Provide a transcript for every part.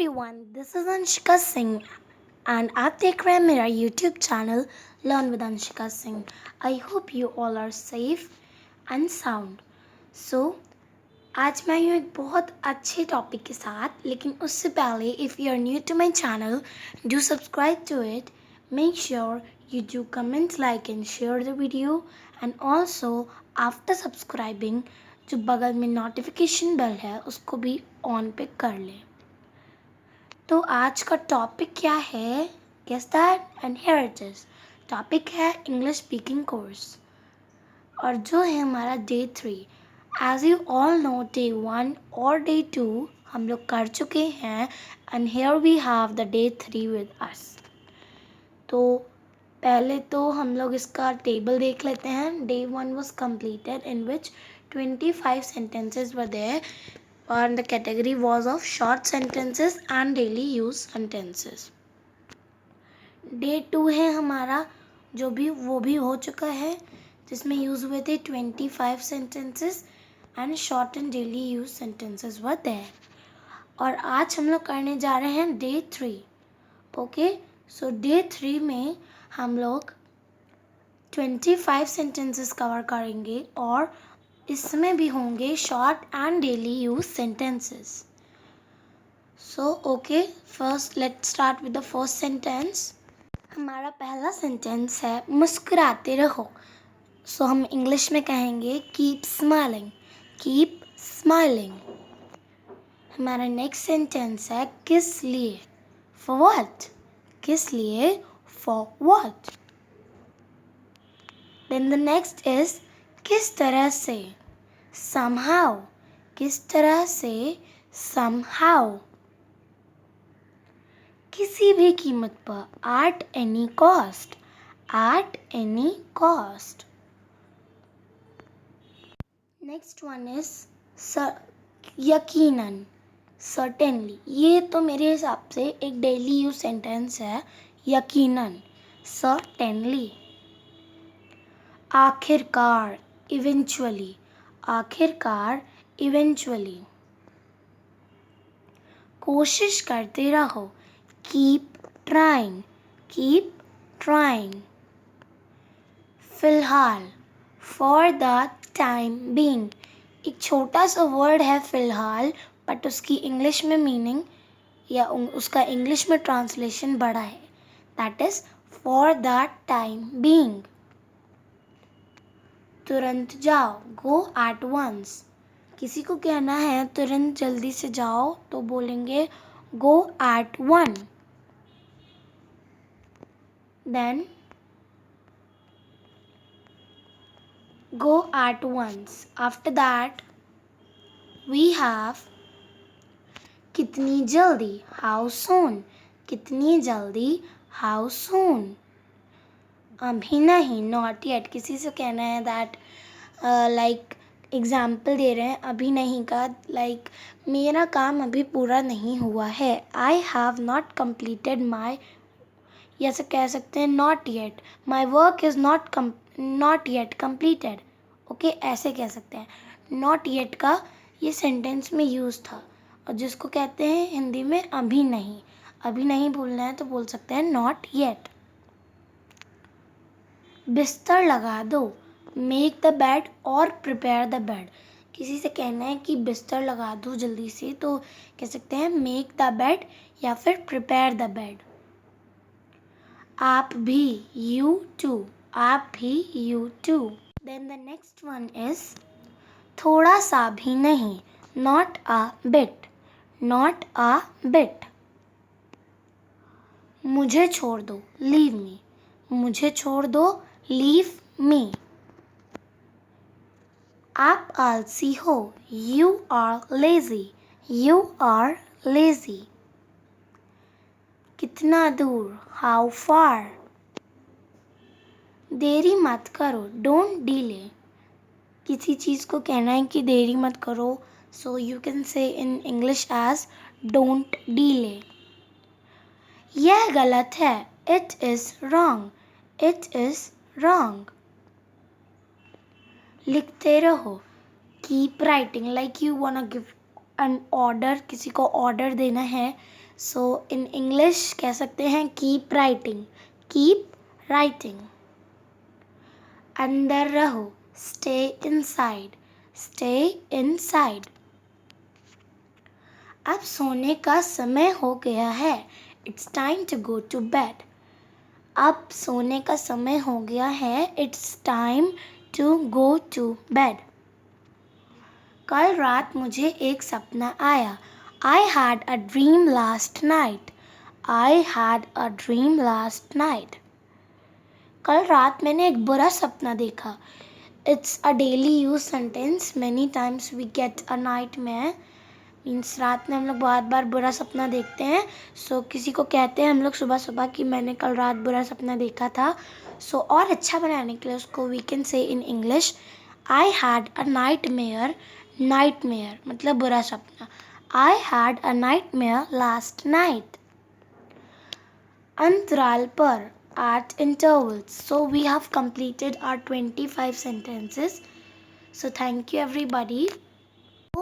everyone, this is Anshika Singh and आप देख रहे हैं मेरा YouTube channel Learn with Anshika Singh. I hope you all are safe and sound. So, आज मैं हूँ एक बहुत अच्छे टॉपिक के साथ, लेकिन उससे पहले if you are new to my channel, do subscribe to it. Make sure you do comment, like and share the video, and also after subscribing जो बगल में नोटिफिकेशन बेल है उसको भी ऑन पे कर लें. तो आज का टॉपिक क्या है? Guess that and here it is. Topic है इंग्लिश स्पीकिंग कोर्स और जो है हमारा day 3. As you all know day 1 और डे 2 हम लोग कर चुके हैं and here we have the day 3 with us. तो पहले तो हम लोग इसका टेबल देख लेते हैं. Day 1 was completed in which 25 sentences were there and the category was of short sentences and daily use sentences. Day 2 है हमारा जो भी वो भी हो चुका है जिसमें यूज़ हुए थे 25 sentences and short and daily use sentences were there. और आज हम लोग करने जा रहे हैं डे 3. ओके, सो डे 3 में हम लोग 25 sentences कवर करेंगे और इसमें भी होंगे short and daily use sentences. So okay, first let's start with the first sentence. हमारा पहला सेंटेंस है मुस्कुराते रहो. सो हम इंग्लिश में कहेंगे कीप स्माइलिंग. Keep smiling. हमारा नेक्स्ट सेंटेंस है किस लिए. For what. किस लिए. For what. Then the next is किस तरह से. somehow. किस तरह से. somehow. किसी भी कीमत पर. at any cost. at any cost. next one is यकीनन. certainly. ये तो मेरे हिसाब से एक डेली यूज सेंटेंस है. यकीनन. certainly. आखिरकार. eventually. आखिरकार. eventually. कोशिश करते रहो. keep trying. keep trying. फिलहाल. for the time being. एक छोटा सा वर्ड है फिलहाल, बट उसकी इंग्लिश में मीनिंग या उसका इंग्लिश में ट्रांसलेशन बड़ा है. That is for the time being. तुरंत जाओ. Go at once. किसी को कहना है तुरंत जल्दी से जाओ तो बोलेंगे go at one. Then go at once. After that we have कितनी जल्दी. How soon. कितनी जल्दी. How soon. अभी नहीं. Not yet. किसी से कहना है दैट लाइक एग्जाम्पल दे रहे हैं अभी नहीं का, लाइक मेरा काम अभी पूरा नहीं हुआ है. I have not completed my. या से कह सकते हैं not yet. My work is not yet completed. Okay, ऐसे कह सकते हैं. नॉट येट का ये सेंटेंस में यूज़ था और जिसको कहते हैं हिंदी में अभी नहीं. अभी नहीं बोलना है तो बोल सकते हैं नॉट येट. बिस्तर लगा दो. मेक द बेड और प्रिपेयर द बेड. किसी से कहना है कि बिस्तर लगा दो जल्दी से तो कह सकते हैं मेक द बेड या फिर प्रिपेयर द बेड. आप भी. You too. आप भी. You too. Then the next one is थोड़ा सा भी नहीं. Not a bit. Not a bit. मुझे छोड़ दो. Leave me. मुझे छोड़ दो. Leave me. आप आलसी हो. You are lazy. You are lazy. कितना दूर. How far. देरी मत करो. Don't delay. किसी चीज़ को कहना है कि देरी मत करो, सो you can say in English as don't delay. यह गलत है. It is wrong. It is wrong. लिखते रहो. Keep writing. Like you want give an order. किसी को ऑर्डर देना है सो इन इंग्लिश कह सकते हैं कीप राइटिंग, कीप राइटिंग। अंदर रहो, स्टे इनसाइड, स्टे इनसाइड। अब सोने का समय हो गया है, it's time to go to bed. अब सोने का समय हो गया है, it's time to go to bed. कल रात मुझे एक सपना आया, I had a dream last night, I had a dream last night. कल रात मैंने एक बुरा सपना देखा। It's a daily use sentence, many times we get a nightmare. Means रात में हम लोग बहुत बार बुरा सपना देखते हैं। सो किसी को कहते हैं हम लोग सुबह सुबह कि मैंने कल रात बुरा सपना देखा था। सो और अच्छा बनाने के लिए उसको we can say in English, I had a nightmare. Nightmare मतलब बुरा सपना। I had a nightmare last night. अंतराल पर, at intervals. So we have completed our 25 sentences. So thank you everybody. तो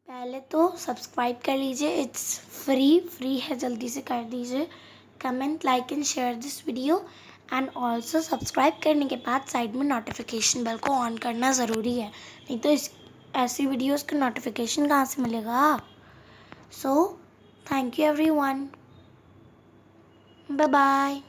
पहले तो सब्सक्राइब कर लीजिए, इट्स फ्री है, जल्दी से कर दीजिए। Comment, like and share this video. And also subscribe करने के बाद साइड में नोटिफिकेशन बेल को ऑन करना ज़रूरी है, नहीं तो इस ऐसी वीडियोस का नोटिफिकेशन कहाँ से मिलेगा। So thank you everyone, bye bye.